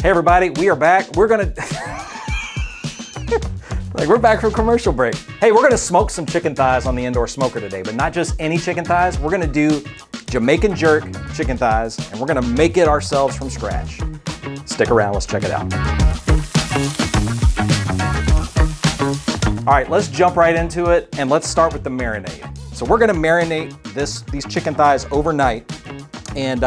Hey everybody, we are back. We're gonna, we're back from commercial break. Hey, we're gonna smoke some chicken thighs on the indoor smoker today, but not just any chicken thighs. We're gonna do Jamaican Jerk Chicken thighs, and we're gonna make it ourselves from scratch. Stick around, let's check it out. All right, let's jump right into it, and let's start with the marinade. So we're gonna marinate these chicken thighs overnight, and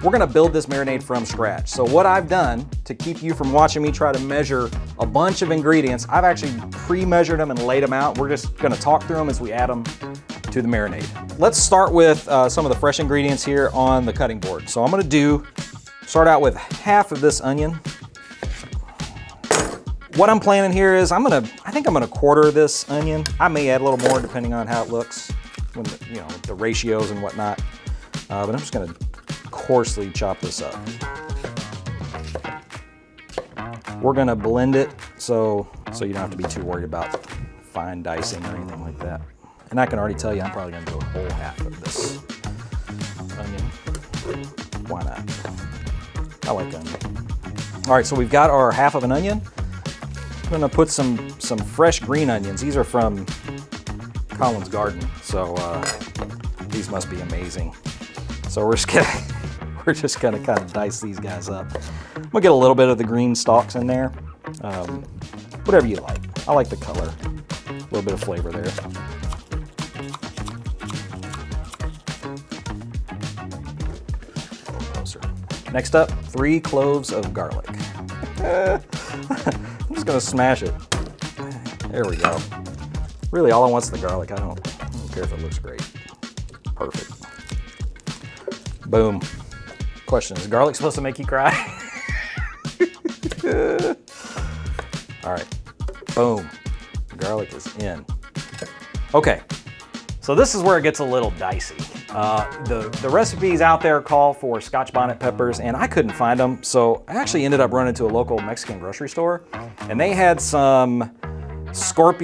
we're gonna build this marinade from scratch. So what I've done to keep you from watching me try to measure a bunch of ingredients, I've actually pre-measured them and laid them out. We're just gonna talk through them as we add them to the marinade. Let's start with some of the fresh ingredients here on the cutting board. So I'm gonna start out with half of this onion. What I'm planning here is I think I'm gonna quarter this onion. I may add a little more depending on how it looks, when the ratios and whatnot. But I'm just gonna coarsely chop this up. We're gonna blend it so you don't have to be too worried about fine dicing or anything like that. And I can already tell you I'm probably gonna do a whole half of this onion. Why not? I like onion. All right, so we've got our half of an onion. I'm gonna put some fresh green onions. These are from Colin's garden, so these must be amazing. So we're just gonna kind of dice these guys up. I'm gonna get a little bit of the green stalks in there. Whatever you like. I like the color. A little bit of flavor there. A little closer. Next up, 3 cloves of garlic. I'm just gonna smash it. There we go. Really, all I want is the garlic. I don't care if it looks great. Perfect. Boom. Question, is garlic supposed to make you cry? All right, boom. Garlic is in. Okay, so this is where it gets a little dicey. The recipes out there call for Scotch bonnet peppers, and I couldn't find them, so I actually ended up running to a local Mexican grocery store, and they had some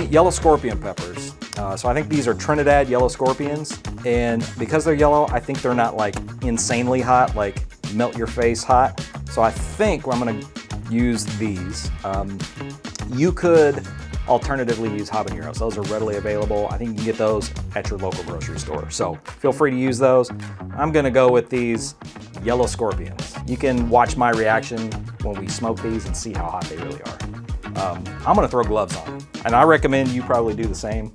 yellow scorpion peppers. So I think these are Trinidad yellow scorpions, and because they're yellow, I think they're not like insanely hot, like melt your face hot. So I think I'm gonna use these. You could alternatively use habaneros. Those are readily available. I think you can get those at your local grocery store. So feel free to use those. I'm gonna go with these yellow scorpions. You can watch my reaction when we smoke these and see how hot they really are. I'm gonna throw gloves on, and I recommend you probably do the same.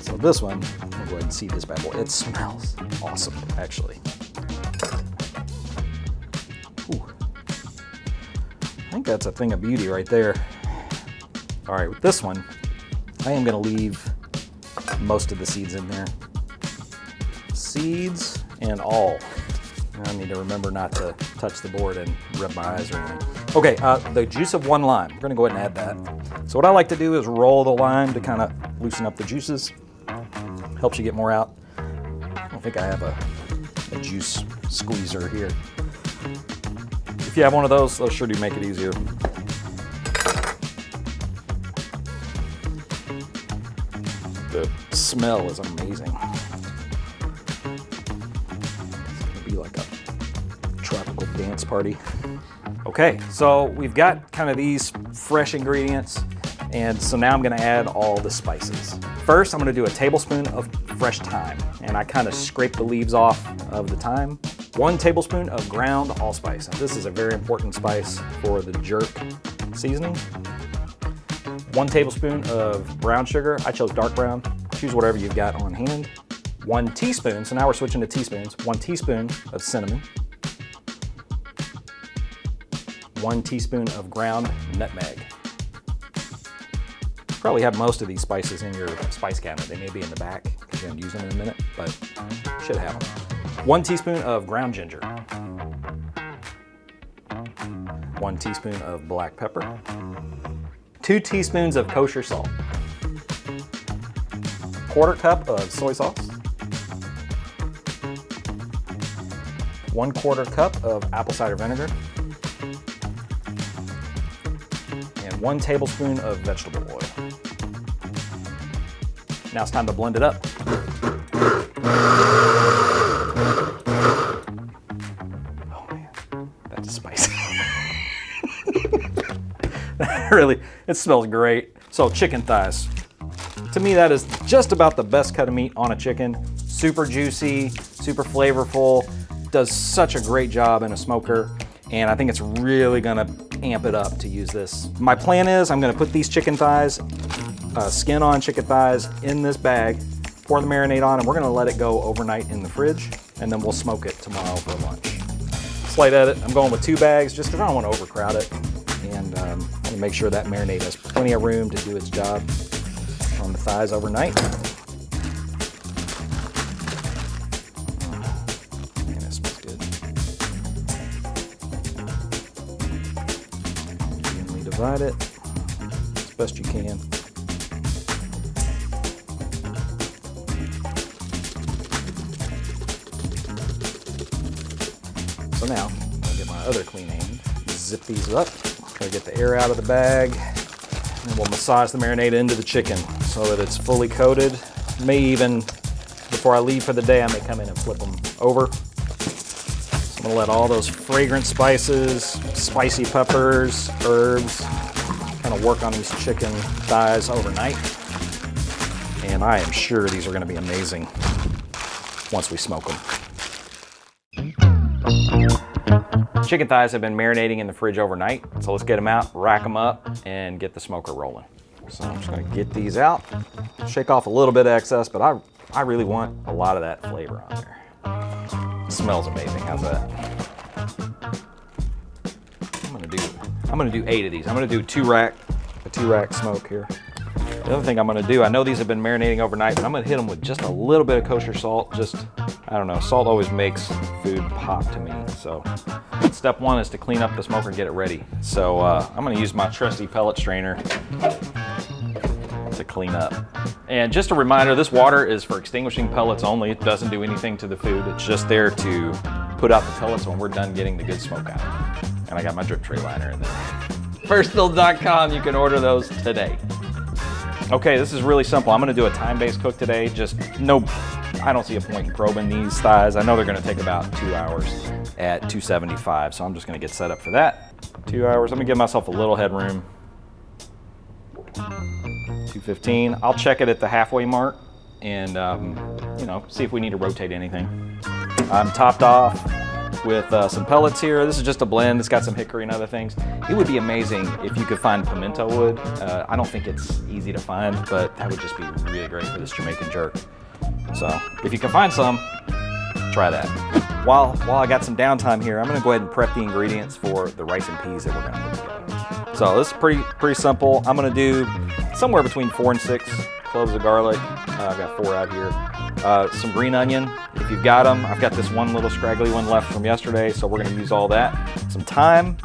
So this one, I'm gonna go ahead and see this bad boy. It smells awesome, actually. Ooh. I think that's a thing of beauty right there. All right, with this one, I am gonna leave most of the seeds in there. Seeds and all. I need to remember not to touch the board and rub my eyes or anything. Okay, the juice of 1 lime. We're gonna go ahead and add that. So what I like to do is roll the lime to kind of loosen up the juices. Helps you get more out. I don't think I have a juice squeezer here. If you have one of those sure do make it easier. The smell is amazing. It's gonna be like a tropical dance party. Okay, so we've got kind of these fresh ingredients, and so now I'm gonna add all the spices. First, I'm gonna do a tablespoon of fresh thyme, and I kind of scrape the leaves off of the thyme. 1 tablespoon of ground allspice. Now, this is a very important spice for the jerk seasoning. 1 tablespoon of brown sugar. I chose dark brown. Choose whatever you've got on hand. 1 teaspoon, so now we're switching to teaspoons. 1 teaspoon of cinnamon. 1 teaspoon of ground nutmeg. Probably have most of these spices in your spice cabinet. They may be in the back because you're gonna use them in a minute, but should have them. 1 teaspoon of ground ginger. 1 teaspoon of black pepper. 2 teaspoons of kosher salt. 1/4 cup of soy sauce. 1/4 cup of apple cider vinegar. And 1 tablespoon of vegetable oil. Now it's time to blend it up. it smells great. So chicken thighs. To me, that is just about the best cut of meat on a chicken. Super juicy, super flavorful, does such a great job in a smoker. And I think it's really gonna amp it up to use this. My plan is I'm gonna put these chicken thighs, skin on chicken thighs in this bag, pour the marinade on, and we're gonna let it go overnight in the fridge, and then we'll smoke it tomorrow for lunch. Slight edit, I'm going with 2 bags just because I don't want to overcrowd it. And I want to make sure that marinade has plenty of room to do its job on the thighs overnight. Man, that smells good. Evenly divide it as best you can. So now, I'll get my other clean hand, zip these up, try to get the air out of the bag, and we'll massage the marinade into the chicken so that it's fully coated. May even, before I leave for the day, I may come in and flip them over. So I'm gonna let all those fragrant spices, spicy peppers, herbs, kind of work on these chicken thighs overnight. And I am sure these are gonna be amazing once we smoke them. Chicken thighs have been marinating in the fridge overnight, so let's get them out, rack them up, and get the smoker rolling. So I'm just gonna get these out, shake off a little bit of excess, but I really want a lot of that flavor on there. It smells amazing, how's that? I'm gonna do 8 of these. I'm gonna do a two rack smoke here. The other thing I'm gonna do, I know these have been marinating overnight, but I'm gonna hit them with just a little bit of kosher salt. Just, I don't know, salt always makes food pop to me. So step 1 is to clean up the smoker and get it ready. So I'm gonna use my trusty pellet strainer to clean up. And just a reminder, this water is for extinguishing pellets only. It doesn't do anything to the food. It's just there to put out the pellets when we're done getting the good smoke out. And I got my drip tray liner in there. FirstBuild.com, you can order those today. Okay, this is really simple. I'm gonna do a time-based cook today. I don't see a point in probing these thighs. I know they're gonna take about 2 hours at 275, so I'm just gonna get set up for that. 2 hours, I'm gonna give myself a little headroom. 215, I'll check it at the halfway mark and see if we need to rotate anything. I'm topped off with some pellets here. This is just a blend. It's got some hickory and other things. It would be amazing if you could find pimento wood. I don't think it's easy to find, but that would just be really great for this Jamaican jerk. So if you can find some, try that. While I got some downtime here, I'm gonna go ahead and prep the ingredients for the rice and peas that we're gonna put together. So this is pretty simple. I'm gonna do somewhere between 4 and 6 cloves of garlic. I've got 4 out here. Some green onion, if you've got them. I've got this one little scraggly one left from yesterday, so we're gonna use all that. Some thyme,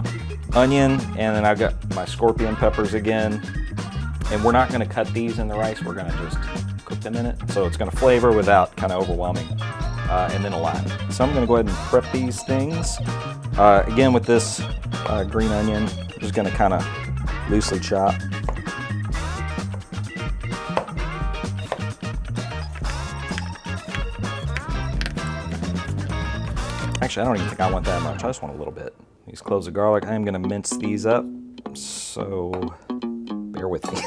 onion, and then I've got my scorpion peppers again. And we're not gonna cut these in the rice, we're gonna just cook them in it. So it's gonna flavor without kind of overwhelming. And then a lime. So I'm gonna go ahead and prep these things. Again, with this green onion, I'm just gonna kind of loosely chop. Actually, I don't even think I want that much. I just want a little bit. These cloves of garlic, I am gonna mince these up. So bear with me.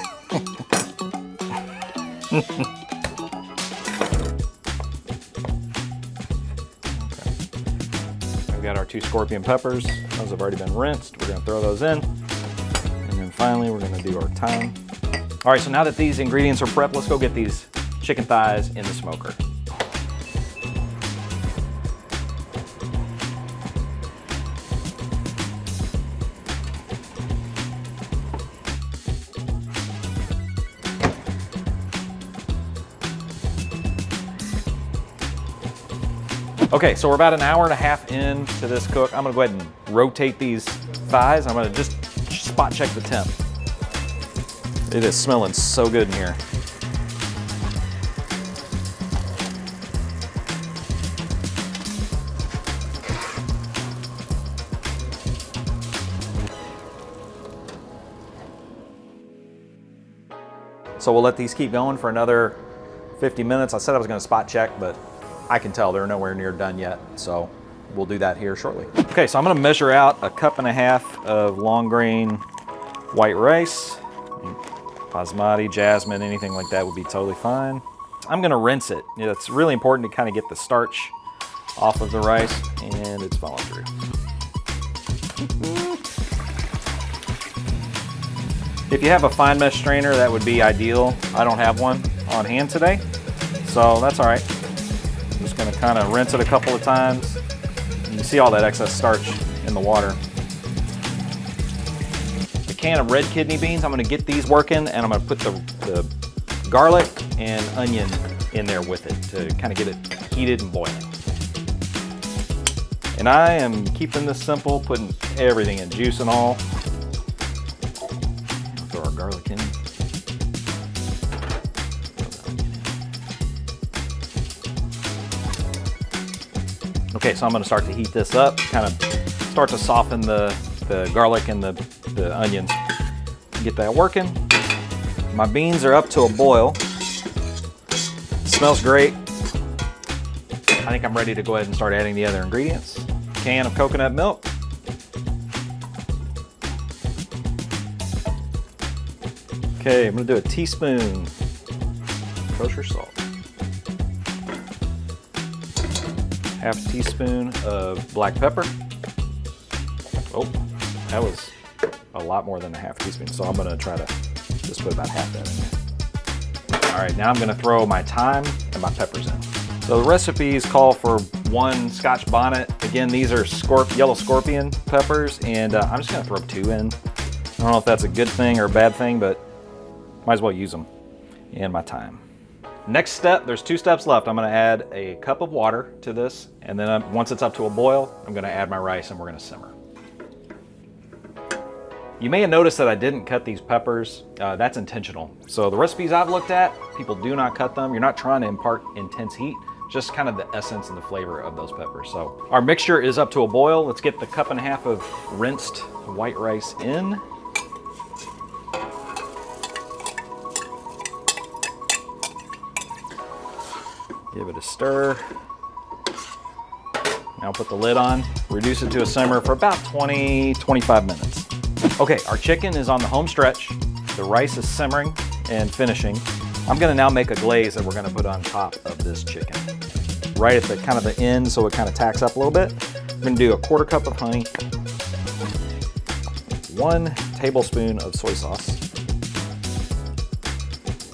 We've got our 2 scorpion peppers. Those have already been rinsed. We're gonna throw those in. And then finally, we're gonna do our thyme. All right, so now that these ingredients are prepped, let's go get these chicken thighs in the smoker. Okay, so we're about an hour and a half into this cook. I'm gonna go ahead and rotate these thighs. I'm gonna just spot check the temp. It is smelling so good in here. So we'll let these keep going for another 50 minutes. I said I was gonna spot check, but I can tell they're nowhere near done yet, so we'll do that here shortly. Okay, so I'm gonna measure out 1.5 cups of long grain white rice, basmati, jasmine, anything like that would be totally fine. I'm gonna rinse it. You know, it's really important to kind of get the starch off of the rice, and it's falling through. If you have a fine mesh strainer, that would be ideal. I don't have one on hand today, so that's all right. I'm just gonna kind of rinse it a couple of times. You can see all that excess starch in the water. A can of red kidney beans, I'm gonna get these working, and I'm gonna put the garlic and onion in there with it to kind of get it heated and boiling. And I am keeping this simple, putting everything in, juice and all. Throw our garlic in. Okay, so I'm gonna start to heat this up, kind of start to soften the garlic and the onions. Get that working. My beans are up to a boil. It smells great. I think I'm ready to go ahead and start adding the other ingredients. Can of coconut milk. Okay, I'm gonna do a teaspoon kosher salt. Half a teaspoon of black pepper. Oh, that was a lot more than a half teaspoon, so I'm gonna try to just put about half that in there. All right, now I'm gonna throw my thyme and my peppers in. So the recipes call for 1 Scotch bonnet. Again, these are yellow scorpion peppers, and I'm just gonna throw 2 in. I don't know if that's a good thing or a bad thing, but might as well use them. And my thyme. Next step, there's 2 steps left. I'm gonna add a cup of water to this, and then once it's up to a boil, I'm gonna add my rice and we're gonna simmer. You may have noticed that I didn't cut these peppers. That's intentional. So the recipes I've looked at, people do not cut them. You're not trying to impart intense heat, just kind of the essence and the flavor of those peppers. So our mixture is up to a boil. Let's get the 1.5 cups of rinsed white rice in. Give it a stir. Now put the lid on, reduce it to a simmer for about 20-25 minutes. Okay, our chicken is on the home stretch. The rice is simmering and finishing. I'm gonna now make a glaze that we're gonna put on top of this chicken. Right at the kind of the end, so it kind of tacks up a little bit. I'm gonna do a 1/4 cup of honey, 1 tablespoon of soy sauce,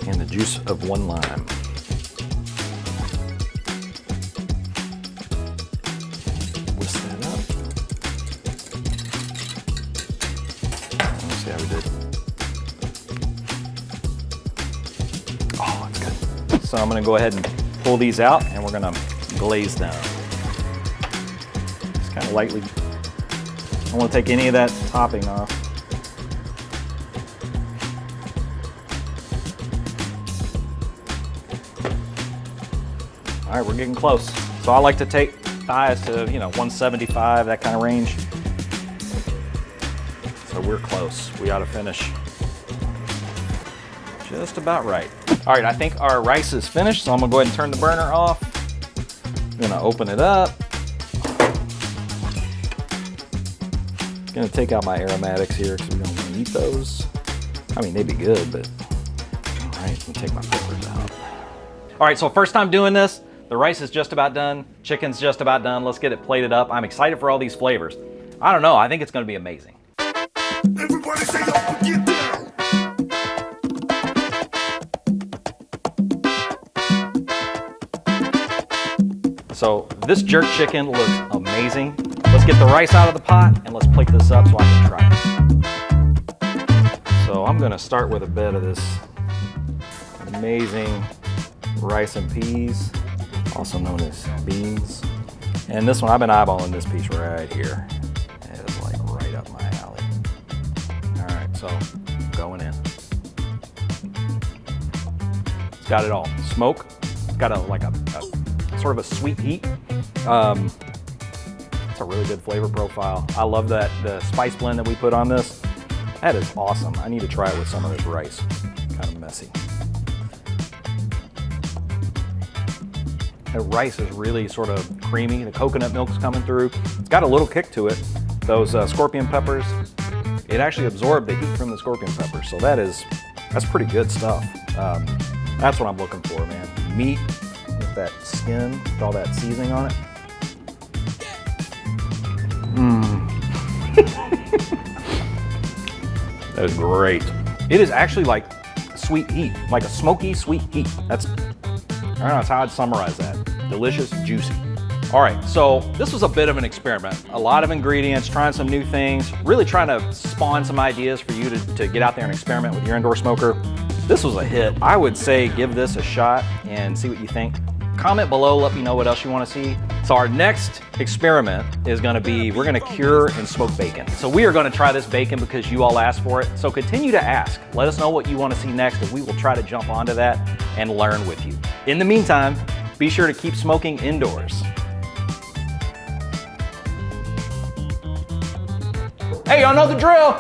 and the juice of 1 lime. Whisk that up. Let's see how we did. Oh, that's good. So I'm gonna go ahead and pull these out, and we're gonna glaze them. Just kind of lightly. I don't want to take any of that topping off. All right, we're getting close. So I like to take thighs to, 175, that kind of range. So we're close. We ought to finish just about right. All right, I think our rice is finished, so I'm gonna go ahead and turn the burner off. I'm gonna open it up. Gonna take out my aromatics here because we don't want to eat those. I mean, they'd be good, but all right, let me take my peppers out. All right, so first time doing this. The rice is just about done. Chicken's just about done. Let's get it plated up. I'm excited for all these flavors. I don't know, I think it's gonna be amazing. Everybody say, don't get down. So this jerk chicken looks amazing. Let's get the rice out of the pot and let's plate this up so I can try it. So I'm gonna start with a bit of this amazing rice and peas, also known as beans. And this one, I've been eyeballing this piece right here. It is like right up my alley. All right, so going in. It's got it all. Smoke, it's got a sort of a sweet heat. It's a really good flavor profile. I love that, the spice blend that we put on this. That is awesome. I need to try it with some of this rice. Kind of messy. The rice is really sort of creamy. The coconut milk's coming through. It's got a little kick to it. Those scorpion peppers, it actually absorbed the heat from the scorpion pepper. So that's pretty good stuff. That's what I'm looking for, man. Meat with that skin, with all that seasoning on it. That is great. It is actually like sweet heat, like a smoky, sweet heat. I don't know, that's how I'd summarize that. Delicious, juicy. All right, so this was a bit of an experiment. A lot of ingredients, trying some new things, really trying to spawn some ideas for you to get out there and experiment with your indoor smoker. This was a hit. I would say give this a shot and see what you think. Comment below, let me know what else you want to see. So our next experiment is going to be, we're going to cure and smoke bacon. So we are going to try this bacon because you all asked for it. So continue to ask. Let us know what you want to see next, and we will try to jump onto that and learn with you. In the meantime, be sure to keep smoking indoors. Hey, y'all know the drill.